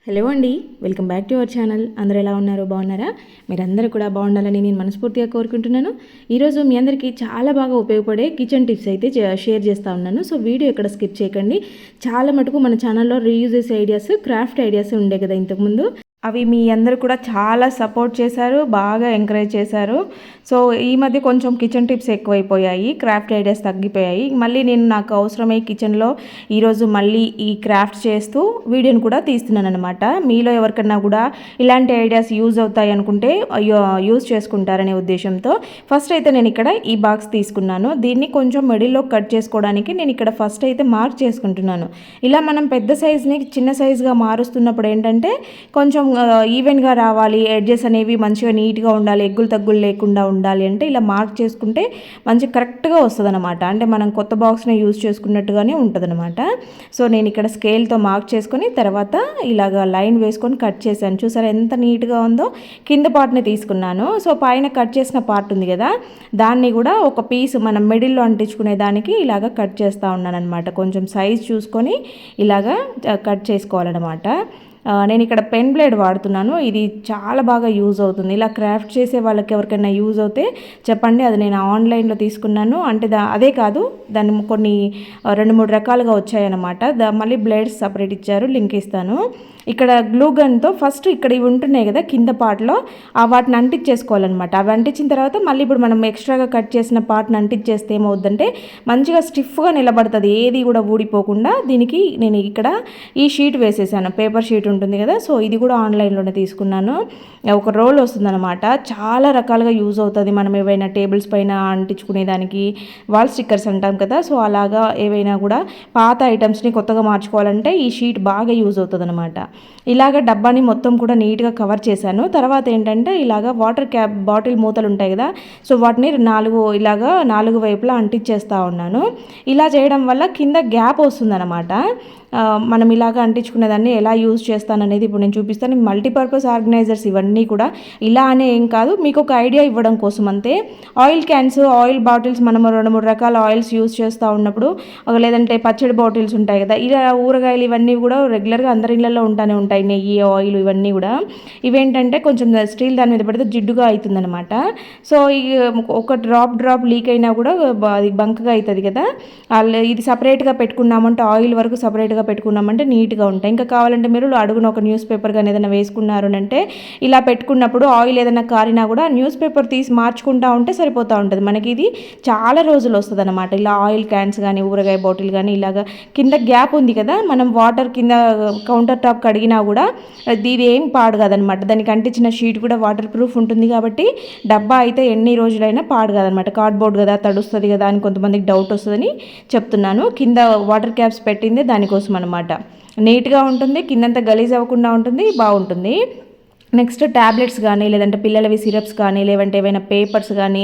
Hello అండి, welcome back to our channel. అందరూ ఎలా ఉన్నారు? బాగున్నారా? మీరందరూ కూడా బాగుండాలని నేను మనస్ఫూర్తిగా కోరుకుంటున్నాను. ఈరోజు మీ అందరికీ చాలా బాగా ఉపయోగపడే కిచెన్ టిప్స్ అయితే షేర్ చేస్తూ ఉన్నాను. సో వీడియో ఎక్కడ స్కిప్ చేయకండి. చాలా మటుకు మన ఛానల్లో రీయూజెస్ ఐడియాస్, క్రాఫ్ట్ ఐడియాస్ ఉండే కదా ఇంతకుముందు. అవి మీ అందరూ కూడా చాలా సపోర్ట్ చేశారు, బాగా ఎంకరేజ్ చేశారు. సో ఈ మధ్య కొంచెం కిచెన్ టిప్స్ ఎక్కువైపోయాయి, క్రాఫ్ట్ ఐడియాస్ తగ్గిపోయాయి. మళ్ళీ నేను నాకు అవసరమై కిచెన్లో ఈరోజు మళ్ళీ ఈ క్రాఫ్ట్ చేస్తూ వీడియోని కూడా తీస్తున్నాను అనమాట. మీలో ఎవరికన్నా కూడా ఇలాంటి ఐడియాస్ యూజ్ అవుతాయి అనుకుంటే యూజ్ చేసుకుంటారనే ఉద్దేశంతో ఫస్ట్ అయితే నేను ఇక్కడ ఈ బాక్స్ తీసుకున్నాను. దీన్ని కొంచెం మిడిల్లో కట్ చేసుకోవడానికి నేను ఇక్కడ ఫస్ట్ అయితే మార్క్ చేసుకుంటున్నాను. ఇలా మనం పెద్ద సైజ్ని చిన్న సైజ్గా మారుస్తున్నప్పుడు ఏంటంటే కొంచెం ఈవెన్గా రావాలి, ఎడ్జెస్ అనేవి మంచిగా నీట్గా ఉండాలి, ఎగ్గులు తగ్గులు లేకుండా ఉండాలి అంటే ఇలా మార్క్ చేసుకుంటే మంచి కరెక్ట్గా వస్తుంది అనమాట. అంటే మనం కొత్త బాక్స్ని యూజ్ చేసుకున్నట్టుగానే ఉంటుంది అనమాట. సో నేను ఇక్కడ స్కేల్తో మార్క్ చేసుకొని తర్వాత ఇలాగ లైన్ వేసుకొని కట్ చేశాను. చూసారా ఎంత నీట్గా ఉందో. కింద పార్ట్ని తీసుకున్నాను. సో పైన కట్ చేసిన పార్ట్ ఉంది కదా, దాన్ని కూడా ఒక పీస్ మనం మిడిల్లో అంటించుకునే దానికి ఇలాగ కట్ చేస్తూ ఉన్నాను అనమాట. కొంచెం సైజ్ చూసుకొని ఇలాగా కట్ చేసుకోవాలన్నమాట. నేను ఇక్కడ పెన్ బ్లేడ్ వాడుతున్నాను. ఇది చాలా బాగా యూజ్ అవుతుంది. ఇలా క్రాఫ్ట్ చేసే వాళ్ళకి ఎవరికైనా యూజ్ అవుతే చెప్పండి. అది నేను ఆన్లైన్లో తీసుకున్నాను. అంటే అదే కాదు, దాన్ని కొన్ని 2-3 రకాలుగా వచ్చాయన్నమాట. మళ్ళీ బ్లేడ్స్ సపరేట్ ఇచ్చారు, లింక్ ఇస్తాను. ఇక్కడ గ్లూ గన్తో ఫస్ట్ ఇక్కడ ఇవి ఉంటున్నాయి కదా కింద పార్ట్లో, వాటిని అంటించేసుకోవాలన్నమాట. అవి అంటించిన తర్వాత మళ్ళీ ఇప్పుడు మనం ఎక్స్ట్రాగా కట్ చేసిన పార్ట్ని అంటించేస్తే ఏమవుద్దంటే మంచిగా స్టిఫ్గా నిలబడుతుంది, ఏది కూడా ఊడిపోకుండా. దీనికి నేను ఇక్కడ ఈ షీట్ వేసేసాను, పేపర్ షీట్ ఉంటుంది కదా. సో ఇది కూడా ఆన్లైన్లోనే తీసుకున్నాను. ఒక రోల్ వస్తుందన్నమాట. చాలా రకాలుగా యూజ్ అవుతుంది. మనం ఏవైనా టేబుల్స్ పైన అంటించుకునేదానికి, వాల్ స్టిక్కర్స్ అంటాం కదా, సో అలాగా ఏవైనా కూడా పాత ఐటమ్స్ని కొత్తగా మార్చుకోవాలంటే ఈ షీట్ బాగా యూజ్ అవుతుంది అనమాట. ఇలాగ డబ్బాని మొత్తం కూడా నీట్గా కవర్ చేశాను. తర్వాత ఏంటంటే ఇలాగ వాటర్ క్యాప్ బాటిల్ మూతలు ఉంటాయి కదా, సో వాటిని 4 వైపులా అంటించేస్తూ ఉన్నాను. ఇలా చేయడం వల్ల కింద గ్యాప్ వస్తుందన్నమాట. మనం ఇలాగ అంటించుకునేదాన్ని ఎలా యూజ్ చేస్తాననేది ఇప్పుడు నేను చూపిస్తాను. మల్టీపర్పస్ ఆర్గనైజర్స్ ఇవన్నీ కూడా ఇలా అనే ఏం కాదు, మీకు ఒక ఐడియా ఇవ్వడం కోసం అంతే. ఆయిల్ క్యాన్స్, ఆయిల్ బాటిల్స్, మనము 2-3 రకాల ఆయిల్స్ యూజ్ చేస్తూ ఉన్నప్పుడు, లేదంటే పచ్చడి బాటిల్స్ ఉంటాయి కదా, ఇలా ఊరగాయలు ఇవన్నీ కూడా రెగ్యులర్గా అందరి ఇళ్ళల్లో ఉంటానే ఉంటాయి. నెయ్యి, ఆయిల్ ఇవన్నీ కూడా. ఇవేంటంటే కొంచెం స్టీల్ దాని మీద పెడితే జిడ్డుగా అవుతుందన్నమాట. సో ఒక డ్రాప్ లీక్ అయినా కూడా అది బంకగా అవుతుంది కదా. ఇది సపరేట్గా పెట్టుకున్నామంటే, ఆయిల్ వరకు సపరేట్గా పెట్టుకున్నామంటే నీట్గా ఉంటాయి. ఇంకా కావాలంటే మీరు అడుగున ఒక న్యూస్ పేపర్ కానీ ఏదైనా వేసుకున్నారు అంటే ఇలా పెట్టుకున్నప్పుడు ఆయిల్ ఏదైనా కారినా కూడా న్యూస్ పేపర్ తీసి మార్చుకుంటూ ఉంటే సరిపోతూ ఉంటుంది. మనకి ఇది చాలా రోజులు వస్తుంది అనమాట. ఇలా ఆయిల్ క్యాన్స్ కానీ, ఊరగాయ బాటిల్ కానీ ఇలాగా కింద గ్యాప్ ఉంది కదా, మనం వాటర్ కింద కౌంటర్ టాప్ కడిగినా కూడా ఇది ఏం పాడు కాదనమాట. దానికి అంటించిన షీట్ కూడా వాటర్ ప్రూఫ్ ఉంటుంది కాబట్టి డబ్బా అయితే ఎన్ని రోజులైనా పాడు కాదనమాట. కార్డ్బోర్డ్ కదా, తడుస్తుంది కదా అని కొంతమందికి డౌట్ వస్తుందని చెప్తున్నాను. కింద వాటర్ క్యాప్స్ పెట్టిందే దానికోసం అనమాట. నీట్గా ఉంటుంది, కిందంతా గలీజ్ అవ్వకుండా ఉంటుంది, బాగుంటుంది. నెక్స్ట్ ట్యాబ్లెట్స్ కానీ, లేదంటే పిల్లలవి సిరప్స్ కానీ, లేదంటే ఏవైనా పేపర్స్ కానీ,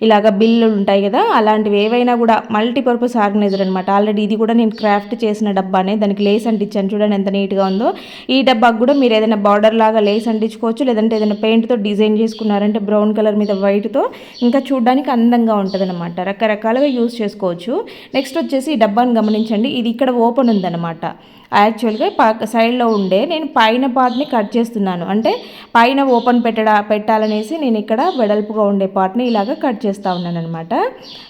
ఇలాగ బిల్లులు ఉంటాయి కదా, అలాంటివి ఏవైనా కూడా మల్టీపర్పస్ ఆర్గనైజర్ అనమాట. ఆల్రెడీ ఇది కూడా నేను క్రాఫ్ట్ చేసిన డబ్బానే, దానికి లేస్ అంటించాను. చూడండి ఎంత నీట్గా ఉందో. ఈ డబ్బాకు కూడా మీరు ఏదైనా బార్డర్ లాగా లేస్ అంటించుకోవచ్చు, లేదంటే ఏదైనా పెయింట్తో డిజైన్ చేసుకున్నారంటే బ్రౌన్ కలర్ మీద వైట్తో ఇంకా చూడడానికి అందంగా ఉంటుంది అనమాట. రకరకాలుగా యూజ్ చేసుకోవచ్చు. నెక్స్ట్ వచ్చేసి ఈ డబ్బాను గమనించండి. ఇది ఇక్కడ ఓపెన్ ఉందన్నమాట. యాక్చువల్గా సైడ్లో ఉండే నేను పైన పార్ట్ని కట్ చేస్తున్నాను. అంటే పైన ఓపెన్ పెట్టాలనేసి నేను ఇక్కడ వెడల్పుగా ఉండే పార్ట్ని ఇలాగ కట్ చేస్తూ ఉన్నాను అనమాట.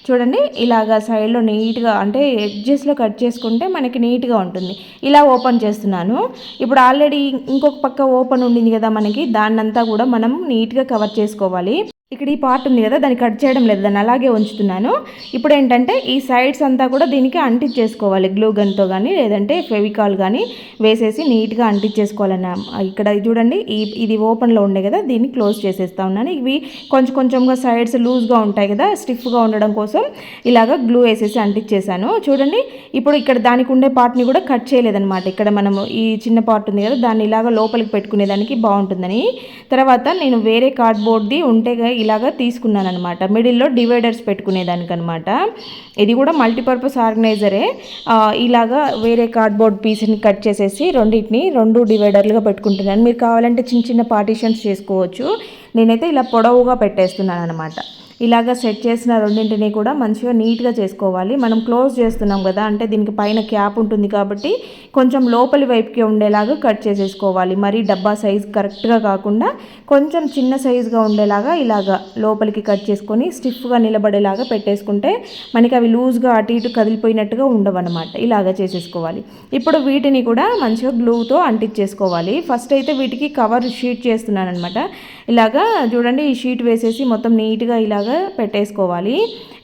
చూడండి ఇలాగ సైడ్లో నీట్గా, అంటే ఎడ్జెస్లో కట్ చేసుకుంటే మనకి నీట్గా ఉంటుంది. ఇలా ఓపెన్ చేస్తున్నాను. ఇప్పుడు ఆల్రెడీ ఇంకొక పక్క ఓపెన్ ఉండింది కదా మనకి, దాన్నంతా కూడా మనం నీట్గా కవర్ చేసుకోవాలి. ఇక్కడ ఈ పార్ట్ ఉంది కదా, దాన్ని కట్ చేయడం లేదు, దాన్ని అలాగే ఉంచుతున్నాను. ఇప్పుడు ఏంటంటే ఈ సైడ్స్ అంతా కూడా దీనికి అంటించేసుకోవాలి గ్లూ గన్తో కానీ, లేదంటే ఫెవికాల్ కానీ వేసేసి నీట్గా అంటించేసుకోవాలన్న. ఇక్కడ చూడండి ఇది ఓపెన్లో ఉండే కదా, దీన్ని క్లోజ్ చేసేస్తా ఉన్నాను. ఇవి కొంచెంగా సైడ్స్ లూజ్గా ఉంటాయి కదా, స్టిఫ్గా ఉండడం కోసం ఇలాగ గ్లూ వేసేసి అంటించేసాను. చూడండి ఇప్పుడు ఇక్కడ దానికి ఉండే పార్ట్ని కూడా కట్ చేయలేదన్నమాట. ఇక్కడ మనము ఈ చిన్న పార్ట్ ఉంది కదా, దాన్ని ఇలాగ లోపలికి పెట్టుకునేదానికి బాగుంటుందని తర్వాత నేను వేరే కార్డ్బోర్డ్ది ఉంటే ఇలాగా తీసుకున్నాను అనమాట. మిడిల్లో డివైడర్స్ పెట్టుకునేదానికి అనమాట. ఇది కూడా మల్టీపర్పస్ ఆర్గనైజరే. ఇలాగా వేరే కార్డ్బోర్డ్ పీస్ని కట్ చేసేసి రెండింటిని 2 డివైడర్లుగా పెట్టుకుంటున్నాను. మీరు కావాలంటే చిన్న చిన్న పార్టీషన్స్ చేసుకోవచ్చు. నేనైతే ఇలా పొడవుగా పెట్టేస్తున్నాను అనమాట. ఇలాగ సెట్ చేసిన రెండింటిని కూడా మంచిగా నీట్గా చేసుకోవాలి. మనం క్లోజ్ చేస్తున్నాం కదా, అంటే దీనికి పైన క్యాప్ ఉంటుంది కాబట్టి కొంచెం లోపలి వైపుకి ఉండేలాగా కట్ చేసేసుకోవాలి. మరి డబ్బా సైజ్ కరెక్ట్గా కాకుండా కొంచెం చిన్న సైజుగా ఉండేలాగా ఇలాగ లోపలికి కట్ చేసుకొని స్టిఫ్గా నిలబడేలాగా పెట్టేసుకుంటే మనకి అవి లూజ్గా అటు ఇటు కదిలిపోయినట్టుగా ఉండవన్నమాట. ఇలాగ చేసేసుకోవాలి. ఇప్పుడు వీటిని కూడా మంచిగా గ్లూతో అంటించేసుకోవాలి. ఫస్ట్ అయితే వీటికి కవర్ షీట్ చేస్తున్నాను అనమాట. ఇలాగా చూడండి, ఈ షీట్ వేసేసి మొత్తం నీట్గా ఇలాగ పెట్టేసుకోవాలి.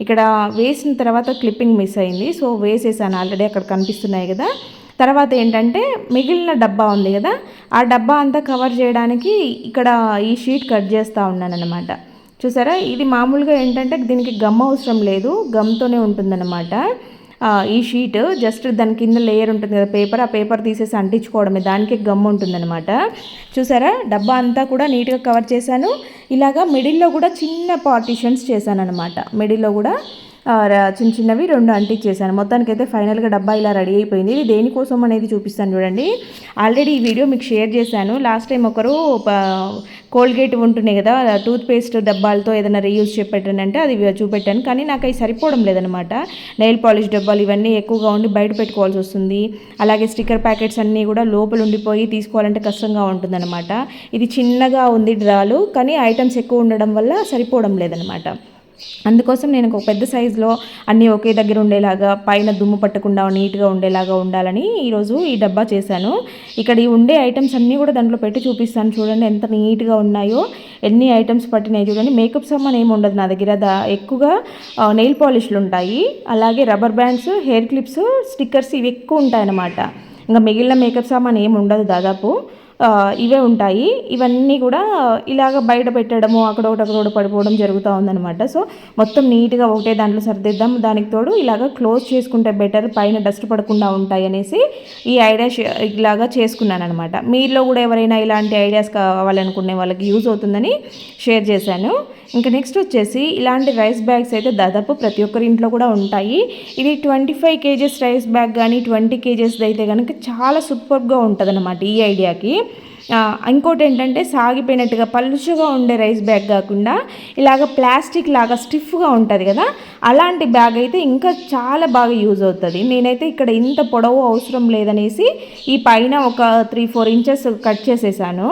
ఇక్కడ వేసిన తర్వాత క్లిప్పింగ్ మిస్ అయింది, సో వేసేసాను ఆల్రెడీ, అక్కడ కనిపిస్తున్నాయి కదా. తర్వాత ఏంటంటే మిగిలిన డబ్బా ఉంది కదా, ఆ డబ్బా అంతా కవర్ చేయడానికి ఇక్కడ ఈ షీట్ కట్ చేస్తూ ఉన్నాను అనమాట. చూసారా, ఇది మామూలుగా ఏంటంటే దీనికి గమ్ అవసరం లేదు, గమ్తోనే ఉంటుందన్నమాట. ఈ షీట్ జస్ట్ దాని కింద లేయర్ ఉంటుంది కదా పేపర్, ఆ పేపర్ తీసేసి అంటించుకోవడమే, దానికి గమ్ ఉంటుందన్నమాట. చూసారా, డబ్బా అంతా కూడా నీట్గా కవర్ చేశాను. ఇలాగా మిడిల్లో కూడా చిన్న పార్టీషన్స్ చేశాను అనమాట. మిడిల్లో కూడా చిన్న చిన్నవి 2 అంటించేసాను. మొత్తానికైతే ఫైనల్గా డబ్బా ఇలా రెడీ అయిపోయింది. ఇది దేనికోసం అనేది చూపిస్తాను చూడండి. ఆల్రెడీ ఈ వీడియో మీకు షేర్ చేశాను. లాస్ట్ టైం ఒకరు కోల్గేట్ ఉంటున్నాయి కదా టూత్ పేస్ట్ డబ్బాలతో ఏదైనా రీయూజ్ చెప్పానంటే అది చూపెట్టాను, కానీ నాకు అవి సరిపోవడం లేదనమాట. నెయిల్ పాలిష్ డబ్బాలు ఇవన్నీ ఎక్కువగా ఉండి బయట పెట్టుకోవాల్సి వస్తుంది. అలాగే స్టిక్కర్ ప్యాకెట్స్ అన్నీ కూడా లోపల ఉండిపోయి తీసుకోవాలంటే కష్టంగా ఉంటుందన్నమాట. ఇది చిన్నగా ఉంది డ్రాలు, కానీ ఐటమ్స్ ఎక్కువ ఉండడం వల్ల సరిపోవడం లేదనమాట. అందుకోసం నేను ఒక పెద్ద సైజులో అన్నీ ఒకే దగ్గర ఉండేలాగా, పైన దుమ్ము పట్టకుండా నీట్గా ఉండేలాగా ఉండాలని ఈరోజు ఈ డబ్బా చేశాను. ఇక్కడ ఈ ఉండే ఐటమ్స్ అన్నీ కూడా దాంట్లో పెట్టి చూపిస్తాను. చూడండి ఎంత నీట్గా ఉన్నాయో, ఎన్ని ఐటమ్స్ పట్టినాయి చూడండి. మేకప్ సామాన్ ఏమి ఉండదు నా దగ్గర, ఎక్కువగా నెయిల్ పాలిష్లు ఉంటాయి, అలాగే rubber bands, hair clips, stickers ఇవి ఎక్కువ ఉంటాయన్నమాట. ఇంకా మిగిలిన మేకప్ సామాన్ ఏమి ఉండదు దాదాపు, ఇవే ఉంటాయి. ఇవన్నీ కూడా ఇలాగ బయట పెట్టడము, అక్కడొకటి పడిపోవడం జరుగుతూ ఉందన్నమాట. సో మొత్తం నీట్గా ఒకటే దాంట్లో సర్దిద్దాం, దానికి తోడు ఇలాగ క్లోజ్ చేసుకుంటే బెటర్, పైన డస్ట్ పడకుండా ఉంటాయి అనేసి ఈ ఐడియా ఇలాగా చేసుకున్నాను అనమాట. మీలో కూడా ఎవరైనా ఇలాంటి ఐడియాస్ కావాలనుకునే వాళ్ళకి యూజ్ అవుతుందని షేర్ చేశాను. ఇంకా నెక్స్ట్ వచ్చేసి ఇలాంటి రైస్ బ్యాగ్స్ అయితే దాదాపు ప్రతి ఒక్కరి ఇంట్లో కూడా ఉంటాయి. ఇది 25 kgs రైస్ బ్యాగ్ కానీ 20 kgs అయితే కనుక చాలా సూపర్గా ఉంటుంది అన్నమాట ఈ ఐడియాకి. ఇంకోటి ఏంటంటే సాగిపోయినట్టుగా పలుచగా ఉండే రైస్ బ్యాగ్ కాకుండా ఇలాగ ప్లాస్టిక్ లాగా స్టిఫ్గా ఉంటుంది కదా, అలాంటి బ్యాగ్ అయితే ఇంకా చాలా బాగా యూజ్ అవుతుంది. నేనైతే ఇక్కడ ఇంత పొడవు అవసరం లేదనేసి ఈ పైన ఒక 3-4 ఇంచెస్ కట్ చేసేసాను.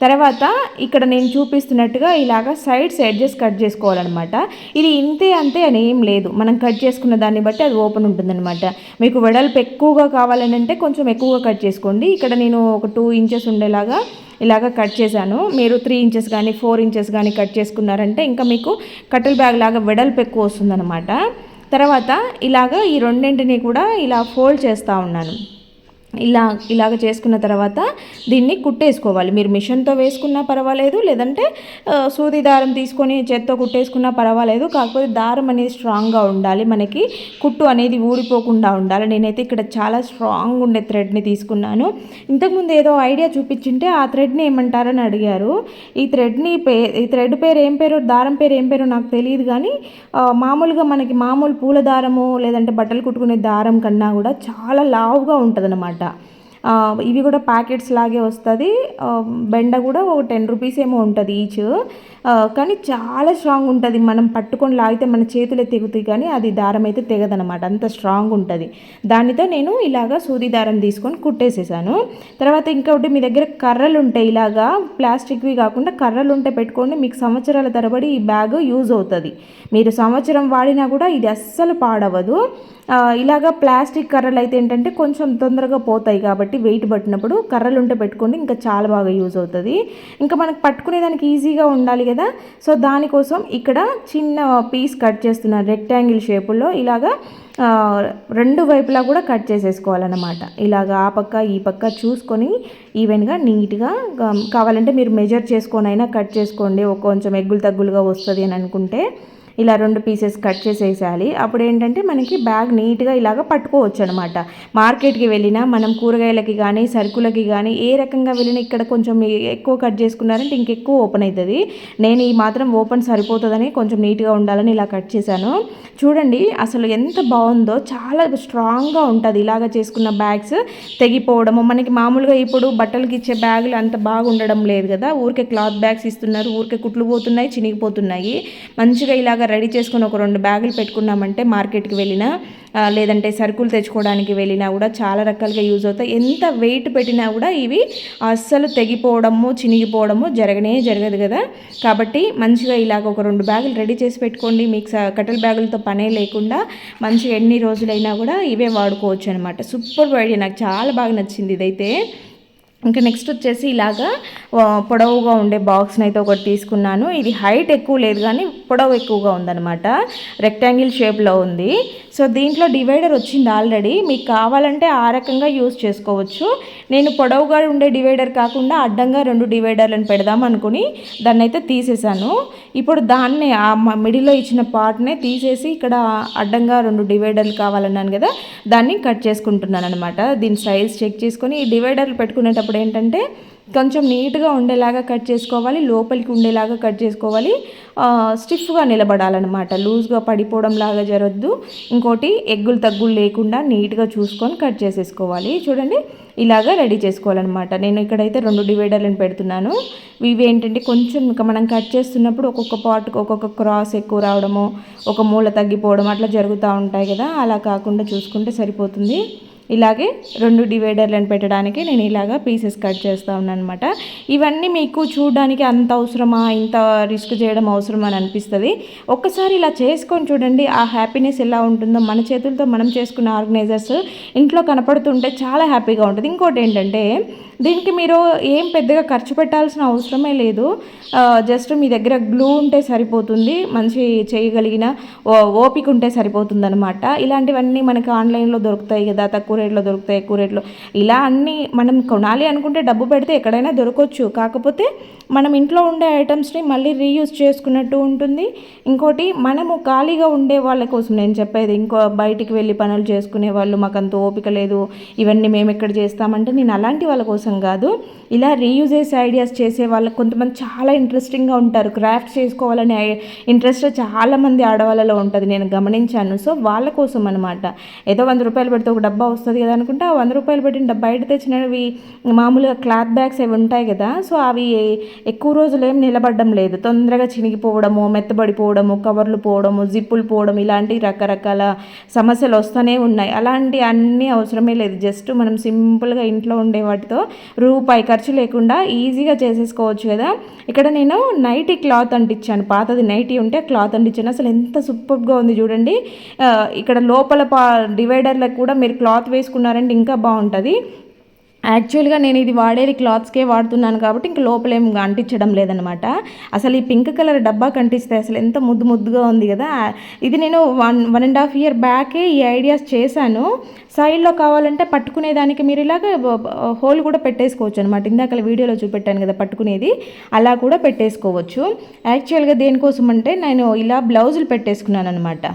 తర్వాత ఇక్కడ నేను చూపిస్తున్నట్టుగా ఇలాగ సైడ్స్ ఎడ్జెస్ కట్ చేసుకోవాలన్నమాట. ఇది ఇంతే అంతే అని ఏం లేదు, మనం కట్ చేసుకున్న దాన్ని బట్టి అది ఓపెన్ ఉంటుందన్నమాట. మీకు వెడల్పు ఎక్కువగా కావాలని అంటే కొంచెం ఎక్కువగా కట్ చేసుకోండి. ఇక్కడ నేను ఒక 2 ఇంచెస్ ఉండేలాగా ఇలాగ కట్ చేశాను. మీరు 3 ఇంచెస్ కానీ 4 ఇంచెస్ కానీ కట్ చేసుకున్నారంటే ఇంకా మీకు కట్టెల్ బ్యాగ్ లాగా వెడల్పు ఎక్కువ వస్తుందన్నమాట. తర్వాత ఇలాగ ఈ రెండింటిని కూడా ఇలా ఫోల్డ్ చేస్తూ ఉన్నాను. ఇలాగ చేసుకున్న తర్వాత దీన్ని కుట్టేసుకోవాలి. మీరు మిషన్తో వేసుకున్నా పర్వాలేదు, లేదంటే సూది దారం తీసుకొని చేత్తో కుట్టేసుకున్నా పర్వాలేదు. కాకపోతే దారం అనేది స్ట్రాంగ్గా ఉండాలి, మనకి కుట్టు అనేది ఊడిపోకుండా ఉండాలి. నేనైతే ఇక్కడ చాలా స్ట్రాంగ్ ఉండే థ్రెడ్ని తీసుకున్నాను. ఇంతకుముందు ఏదో ఐడియా చూపించింటే ఆ థ్రెడ్ని ఏమంటారని అడిగారు. ఈ థ్రెడ్ పేరు ఏం పేరు, దారం పేరు ఏం పేరు నాకు తెలియదు, కానీ మామూలుగా మనకి మామూలు పూల దారము లేదంటే బట్టలు కుట్టుకునే దారం కన్నా కూడా చాలా లావుగా ఉంటుంది అన్నమాట. ఇవి కూడా ప్యాకెట్స్ లాగే వస్తుంది. బెండ కూడా ఒక 10 రూపీస్ ఏమో ఉంటుంది ఈచ్, కానీ చాలా స్ట్రాంగ్ ఉంటుంది. మనం పట్టుకొని లాగితే మన చేతులే తెగుతాయి, కానీ అది దారం అయితే తెగదనమాట, అంత స్ట్రాంగ్ ఉంటుంది. దానితో నేను ఇలాగా సూది దారం తీసుకొని కుట్టేసేసాను. తర్వాత ఇంకొకటి, మీ దగ్గర కర్రలు ఉంటాయి, ఇలాగా ప్లాస్టిక్వి కాకుండా కర్రలు ఉంటే పెట్టుకోండి, మీకు సంవత్సరాల తరబడి ఈ బ్యాగ్ యూజ్ అవుతుంది. మీరు సంవత్సరం వాడినా కూడా ఇది అస్సలు పాడవదు. ఇలాగా ప్లాస్టిక్ కర్రలు అయితే ఏంటంటే కొంచెం తొందరగా పోతాయి, కాబట్టి వెయిట్ పట్టినప్పుడు కర్రలు ఉంటే పెట్టుకోండి, ఇంకా చాలా బాగా యూజ్ అవుతుంది. ఇంకా మనకు పట్టుకునేదానికి ఈజీగా ఉండాలి కదా, సో దానికోసం ఇక్కడ చిన్న పీస్ కట్ చేస్తున్నాను రెక్టాంగిల్ షేపులో. ఇలాగా 2 వైపులా కూడా కట్ చేసేసుకోవాలన్నమాట. ఇలాగ ఆ పక్క ఈ పక్క చూసుకొని ఈవెన్గా నీట్గా, కావాలంటే మీరు మెజర్ చేసుకొని అయినా కట్ చేసుకోండి, కొంచెం ఎగ్గులు తగ్గులుగా వస్తుంది అని అనుకుంటే ఇలా 2 పీసెస్ కట్ చేసేయాలి. అప్పుడు ఏంటంటే మనకి బ్యాగ్ నీట్గా ఇలాగ పట్టుకోవచ్చు అనమాట. మార్కెట్కి వెళ్ళినా మనం కూరగాయలకి కానీ సరుకులకి కానీ ఏ రకంగా వెళ్ళినా ఇక్కడ కొంచెం ఎక్కువ కట్ చేసుకున్నారంటే ఇంకెక్కువ ఓపెన్ అవుతుంది. నేను ఈ మాత్రం ఓపెన్ సరిపోతుందని కొంచెం నీట్గా ఉండాలని ఇలా కట్ చేశాను. చూడండి అసలు ఎంత బాగుందో, చాలా స్ట్రాంగ్గా ఉంటుంది. ఇలాగ చేసుకున్న బ్యాగ్స్ తెగిపోవడము, మనకి మామూలుగా ఇప్పుడు బట్టలకి ఇచ్చే బ్యాగులు అంత బాగా ఉండడం లేదు కదా, ఊరికే క్లాత్ బ్యాగ్స్ ఇస్తున్నారు, ఊరికే కుట్లు పోతున్నాయి, చినిగిపోతున్నాయి. మంచిగా ఇలాగ ఇలాగ రెడీ చేసుకుని ఒక 2 బ్యాగులు పెట్టుకున్నామంటే మార్కెట్కి వెళ్ళినా లేదంటే సరుకులు తెచ్చుకోవడానికి వెళ్ళినా కూడా చాలా రకాలుగా యూజ్ అవుతాయి. ఎంత వెయిట్ పెట్టినా కూడా ఇవి అస్సలు తెగిపోవడము చినిగిపోవడము జరగదు కదా. కాబట్టి మంచిగా ఇలాగ ఒక 2 బ్యాగులు రెడీ చేసి పెట్టుకోండి. మీకు కట్టెల బ్యాగులతో పనే లేకుండా మంచిగా ఎన్ని రోజులైనా కూడా ఇవే వాడుకోవచ్చు అనమాట. సూపర్ ఐడియా, నాకు చాలా బాగా నచ్చింది ఇదైతే. ఇంకా నెక్స్ట్ వచ్చేసి ఇలాగా పొడవుగా ఉండే బాక్స్ని అయితే ఒకటి తీసుకున్నాను. ఇది హైట్ ఎక్కువ లేదు కానీ పొడవు ఎక్కువగా ఉందన్నమాట. రెక్టాంగిల్ షేప్లో ఉంది. సో దీంట్లో డివైడర్ వచ్చింది ఆల్రెడీ. మీకు కావాలంటే ఆ రకంగా యూజ్ చేసుకోవచ్చు. నేను పొడవుగా ఉండే డివైడర్ కాకుండా అడ్డంగా 2 డివైడర్లను పెడదాం అనుకుని దాన్ని అయితే తీసేసాను. ఇప్పుడు దాన్ని ఆ మిడిల్లో ఇచ్చిన పార్ట్నే తీసేసి ఇక్కడ అడ్డంగా 2 డివైడర్లు కావాలన్నాను కదా, దాన్ని కట్ చేసుకుంటున్నాను అనమాట. దీని సైజ్ చెక్ చేసుకొని ఈ డివైడర్లు పెట్టుకునేటప్పుడు ఏంటంటే కొంచెం నీట్గా ఉండేలాగా కట్ చేసుకోవాలి, లోపలికి ఉండేలాగా కట్ చేసుకోవాలి. స్టిఫ్గా నిలబడాలన్నమాట, లూజ్గా పడిపోవడం లాగా జరగద్దు. ఇంకోటి ఎగ్గులు తగ్గులు లేకుండా నీట్గా చూసుకొని కట్ చేసేసుకోవాలి. చూడండి ఇలాగా రెడీ చేసుకోవాలన్నమాట. నేను ఇక్కడైతే 2 డివైడర్లను పెడుతున్నాను. ఇవి ఏంటంటే కొంచెం ఇంకా మనం కట్ చేస్తున్నప్పుడు ఒక్కొక్క పార్ట్కి ఒక్కొక్క క్రాస్ ఎక్కువ రావడము, ఒక మూల తగ్గిపోవడం అట్లా జరుగుతూ ఉంటాయి కదా. అలా కాకుండా చూసుకుంటే సరిపోతుంది. ఇలాగే 2 డివైడర్లను పెట్టడానికి నేను ఇలాగా పీసెస్ కట్ చేస్తూ ఉన్నాను అనమాట. ఇవన్నీ మీకు చూడడానికి అంత అవసరమా, ఇంత రిస్క్ చేయడం అవసరమా అని అనిపిస్తుంది. ఒక్కసారి ఇలా చేసుకొని చూడండి, ఆ హ్యాపీనెస్ ఎలా ఉంటుందో. మన చేతులతో మనం చేసుకున్న ఆర్గనైజర్స్ ఇంట్లో కనపడుతుంటే చాలా హ్యాపీగా ఉంటుంది. ఇంకోటి ఏంటంటే దీనికి మీరు ఏం పెద్దగా ఖర్చు పెట్టాల్సిన అవసరమే లేదు. జస్ట్ మీ దగ్గర గ్లూ ఉంటే సరిపోతుంది, మంచి చేయగలిగిన ఓపిక ఉంటే సరిపోతుంది అనమాట. ఇలాంటివన్నీ మనకి ఆన్లైన్లో దొరుకుతాయి కదా, తక్కువ రేట్లో దొరుకుతాయి, ఎక్కువ రేట్లో. ఇలా అన్నీ మనం కొనాలి అనుకుంటే డబ్బు పెడితే ఎక్కడైనా దొరకవచ్చు. కాకపోతే మనం ఇంట్లో ఉండే ఐటమ్స్ని మళ్ళీ రీయూజ్ చేసుకున్నట్టు ఉంటుంది. ఇంకోటి మనము ఖాళీగా ఉండే వాళ్ళ కోసం నేను చెప్పేది, ఇంకో బయటికి వెళ్ళి పనులు చేసుకునే వాళ్ళు, మాకు అంత ఓపిక లేదు, ఇవన్నీ మేము ఎక్కడ చేస్తామంటే నేను అలాంటి వాళ్ళ కోసం కాదు. ఇలా రీయూజెస్ ఐడియాస్ చేసే వాళ్ళకి కొంతమంది చాలా ఇంట్రెస్టింగ్గా ఉంటారు. క్రాఫ్ట్ చేసుకోవాలనే ఇంట్రెస్ట్ చాలామంది ఆడవాళ్ళలో ఉంటుంది, నేను గమనించాను. సో వాళ్ళ కోసం అనమాట. ఏదో 100 రూపాయలు పెడితే ఒక డబ్బా వస్తుంది కదా అనుకుంటే, ఆ 100 రూపాయలు పెట్టిన డబ్బా బయట తెచ్చినవి మామూలుగా క్లాత్ బ్యాగ్స్ అవి ఉంటాయి కదా. సో అవి ఎక్కువ రోజులు ఏం నిలబడడం లేదు, తొందరగా చినిగిపోవడము, మెత్తబడిపోవడము, కవర్లు పోవడము, జిప్పులు పోవడం, ఇలాంటి రకరకాల సమస్యలు వస్తూనే ఉన్నాయి. అలాంటి అన్నీ అవసరమే లేదు. జస్ట్ మనం సింపుల్గా ఇంట్లో ఉండే వాటితో రూపాయి ఖర్చు లేకుండా ఈజీగా చేసేసుకోవచ్చు కదా. ఇక్కడ నేను నైటీ క్లాత్ అంటించాను, పాతది నైటీ ఉంటే క్లాత్ అంటించాను. అసలు ఎంత సూపర్గా ఉంది చూడండి. ఇక్కడ లోపల డివైడర్లకు కూడా మీరు క్లాత్ వేసుకున్నారంటే ఇంకా బాగుంటుంది. యాక్చువల్గా నేను ఇది వాడేది క్లాత్స్కే వాడుతున్నాను కాబట్టి ఇంక లోపలేం అంటించడం లేదనమాట. అసలు ఈ పింక్ కలర్ డబ్బా కంటిస్తే అసలు ఎంత ముద్దుగా ఉంది కదా. ఇది నేను 1.5 year బ్యాకే ఈ ఐడియాస్ చేశాను. సైడ్లో కావాలంటే పట్టుకునేదానికి మీరు ఇలాగ హోల్ కూడా పెట్టేసుకోవచ్చు అనమాట. ఇందాక వీడియోలో చూపెట్టాను కదా పట్టుకునేది, అలా కూడా పెట్టేసుకోవచ్చు. యాక్చువల్గా దేనికోసం అంటే నేను ఇలా బ్లౌజులు పెట్టేసుకున్నాను అనమాట.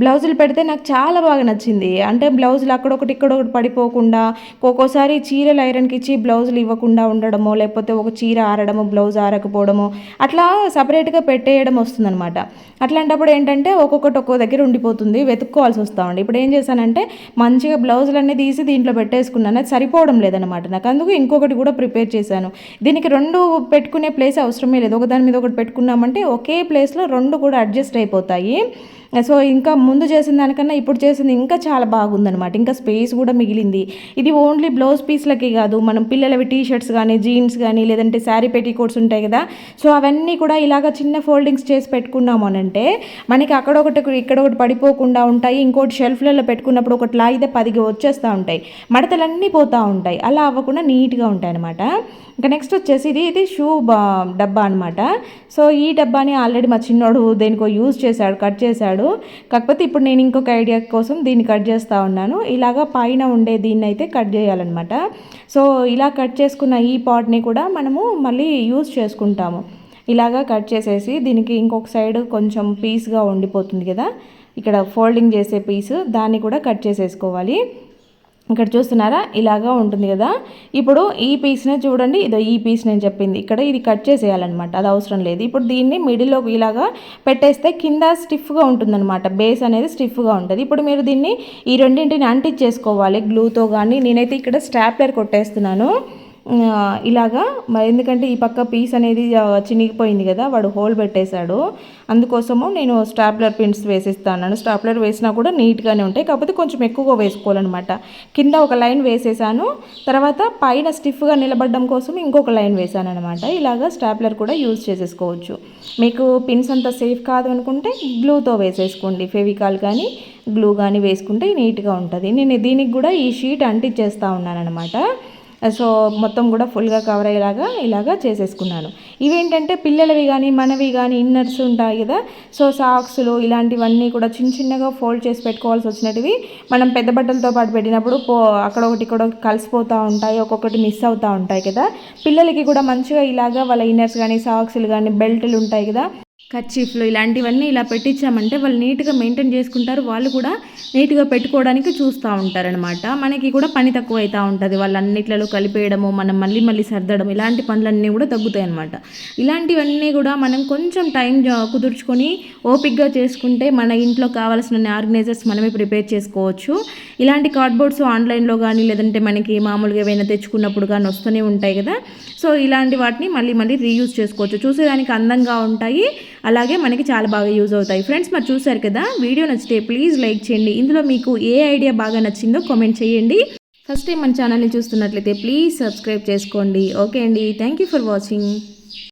బ్లౌజులు పెడితే నాకు చాలా బాగా నచ్చింది. అంటే బ్లౌజులు అక్కడొకటి ఇక్కడొకటి పడిపోకుండా, ఒక్కోసారి చీరలు ఐరన్కి ఇచ్చి బ్లౌజులు ఇవ్వకుండా ఉండడమో, లేకపోతే ఒక చీర ఆరడము బ్లౌజ్ ఆరకపోవడము, అట్లా సపరేట్గా పెట్టేయడం వస్తుందన్నమాట. అట్లాంటప్పుడు ఏంటంటే ఒక్కొక్కటి ఒక్కో దగ్గర ఉండిపోతుంది, వెతుక్కోవాల్సి వస్తామండి. ఇప్పుడు ఏం చేశానంటే మంచిగా బ్లౌజులన్నీ తీసి దీంట్లో పెట్టేసుకున్నాను. అది సరిపోవడం లేదనమాట నాకు. అందుకు ఇంకొకటి కూడా ప్రిపేర్ చేశాను. దీనికి 2 పెట్టుకునే ప్లేస్ అవసరమే లేదు. ఒకదాని మీద ఒకటి పెట్టుకున్నామంటే ఒకే ప్లేస్లో 2 కూడా అడ్జస్ట్ అయిపోతాయి. సో ఇంకా ముందు చేసిన దానికన్నా ఇప్పుడు చేసింది ఇంకా చాలా బాగుందనమాట. ఇంకా స్పేస్ కూడా మిగిలింది. ఇది ఓన్లీ బ్లౌజ్ పీస్లకి కాదు, మనం పిల్లలవి టీ షర్ట్స్ కానీ, జీన్స్ కానీ, లేదంటే శారీ పెట్టికోట్స్ ఉంటాయి కదా. సో అవన్నీ కూడా ఇలాగ చిన్న ఫోల్డింగ్స్ చేసి పెట్టుకున్నాము అనంటే మనకి అక్కడొకటి ఇక్కడొకటి పడిపోకుండా ఉంటాయి. ఇంకోటి షెల్ఫ్లలో పెట్టుకున్నప్పుడు ఒకటి లాగితే 10 వచ్చేస్తూ ఉంటాయి, మడతలన్నీ పోతూ ఉంటాయి. అలా అవ్వకుండా నీట్గా ఉంటాయి అనమాట. ఇంకా నెక్స్ట్ వచ్చేసి ఇది షూ డబ్బా అనమాట. సో ఈ డబ్బాని ఆల్రెడీ మా చిన్నోడు దేనికో యూజ్ చేశాడు, కట్ చేశాడు. కాకపోతే ఇప్పుడు నేను ఇంకొక ఐడియా కోసం దీన్ని కట్ చేస్తూ ఉన్నాను. ఇలాగా పైన ఉండే దీన్ని అయితే కట్ చేయాలన్నమాట. సో ఇలా కట్ చేసుకున్న ఈ పార్ట్ని కూడా మనము మళ్ళీ యూజ్ చేసుకుంటాము. ఇలాగా కట్ చేసేసి దీనికి ఇంకొక సైడ్ కొంచెం పీస్గా ఉండిపోతుంది కదా, ఇక్కడ ఫోల్డింగ్ చేసే పీసు, దాన్ని కూడా కట్ చేసేసుకోవాలి. ఇక్కడ చూస్తున్నారా ఇలాగా ఉంటుంది కదా. ఇప్పుడు ఈ పీస్నే చూడండి, ఇదో ఈ పీస్ నేను చెప్పింది ఇక్కడ ఇది కట్ చేసేయాలన్నమాట, అది అవసరం లేదు. ఇప్పుడు దీన్ని మిడిల్లోకి ఇలాగా పెట్టేస్తే కింద స్టిఫ్గా ఉంటుందన్నమాట, బేస్ అనేది స్టిఫ్గా ఉంటుంది. ఇప్పుడు మీరు దీన్ని ఈ రెండింటిని అంటించేసుకోవాలి గ్లూతో కానీ. నేనైతే ఇక్కడ స్టాప్లర్ కొట్టేస్తున్నాను. ఇలాగా ఎందుకంటే ఈ పక్క పీస్ అనేది చినిగిపోయింది కదా, వాడు హోల్ పెట్టేశాడు. అందుకోసము నేను స్టాప్లర్ పిన్స్ వేసిస్తాను. స్టాప్లర్ వేసినా కూడా నీట్గానే ఉంటాయి, కాకపోతే కొంచెం ఎక్కువగా వేసుకోవాలన్నమాట. కింద ఒక లైన్ వేసేసాను, తర్వాత పైన స్టిఫ్గా నిలబడడం కోసం ఇంకొక లైన్ వేసాను అనమాట. ఇలాగా స్టాప్లర్ కూడా యూజ్ చేసేసుకోవచ్చు. మీకు పిన్స్ అంత సేఫ్ కాదు అనుకుంటే గ్లూతో వేసేసుకోండి, ఫెవికాల్ కానీ గ్లూ కానీ వేసుకుంటే నీట్గా ఉంటుంది. నేను దీనికి కూడా ఈ షీట్ అంటించేస్తూ ఉన్నాను అనమాట. సో మొత్తం కూడా ఫుల్గా కవర్ అయ్యేలాగా ఇలాగా చేసేసుకున్నాను. ఇవేంటంటే పిల్లలవి కానీ మనవి కానీ ఇన్నర్స్ ఉంటాయి కదా, సో సాక్స్లు ఇలాంటివన్నీ కూడా చిన్న చిన్నగా ఫోల్డ్ చేసి పెట్టుకోవాల్సి వచ్చినవి మనం పెద్ద బట్టలతో పాటు పెట్టినప్పుడు అక్కడ ఒకటి ఇక్కడ కలిసిపోతూ ఉంటాయి, ఒక్కొక్కటి మిస్ అవుతూ ఉంటాయి కదా. పిల్లలకి కూడా మంచిగా ఇలాగా వాళ్ళ ఇన్నర్స్ కానీ సాక్స్లు కానీ బెల్ట్లు ఉంటాయి కదా, కర్చీఫ్లు ఇలాంటివన్నీ ఇలా పెట్టించామంటే వాళ్ళు నీట్గా మెయింటైన్ చేసుకుంటారు, వాళ్ళు కూడా నీట్గా పెట్టుకోవడానికి చూస్తూ ఉంటారనమాట. మనకి కూడా పని తక్కువ అవుతూ ఉంటుంది, వాళ్ళన్నిట్లలో కలిపేయడము, మనం మళ్ళీ మళ్ళీ సర్దడం, ఇలాంటి పనులన్నీ కూడా తగ్గుతాయి అనమాట. ఇలాంటివన్నీ కూడా మనం కొంచెం టైం కుదుర్చుకొని ఓపిక్గా చేసుకుంటే మన ఇంట్లో కావాల్సిన ఆర్గనైజర్స్ మనమే ప్రిపేర్ చేసుకోవచ్చు. ఇలాంటి కార్డ్బోర్డ్స్ ఆన్లైన్లో కానీ లేదంటే మనకి మామూలుగా ఏవైనా తెచ్చుకున్నప్పుడు కానీ వస్తూనే ఉంటాయి కదా, సో ఇలాంటి వాటిని మళ్ళీ మళ్ళీ రీయూజ్ చేసుకోవచ్చు. చూసేదానికి అందంగా ఉంటాయి, అలాగే మనకి చాలా బాగా యూజ్ అవుతాయి. ఫ్రెండ్స్ మరి చూసారు కదా, వీడియో నచ్చితే ప్లీజ్ లైక్ చేయండి. ఇందులో మీకు ఏ ఐడియా బాగా నచ్చిందో కామెంట్ చేయండి. ఫస్ట్ టైం మన ఛానల్ని చూస్తున్నట్లయితే ప్లీజ్ సబ్స్క్రైబ్ చేసుకోండి. ఓకే అండి, థ్యాంక్ యూ ఫర్ వాచింగ్.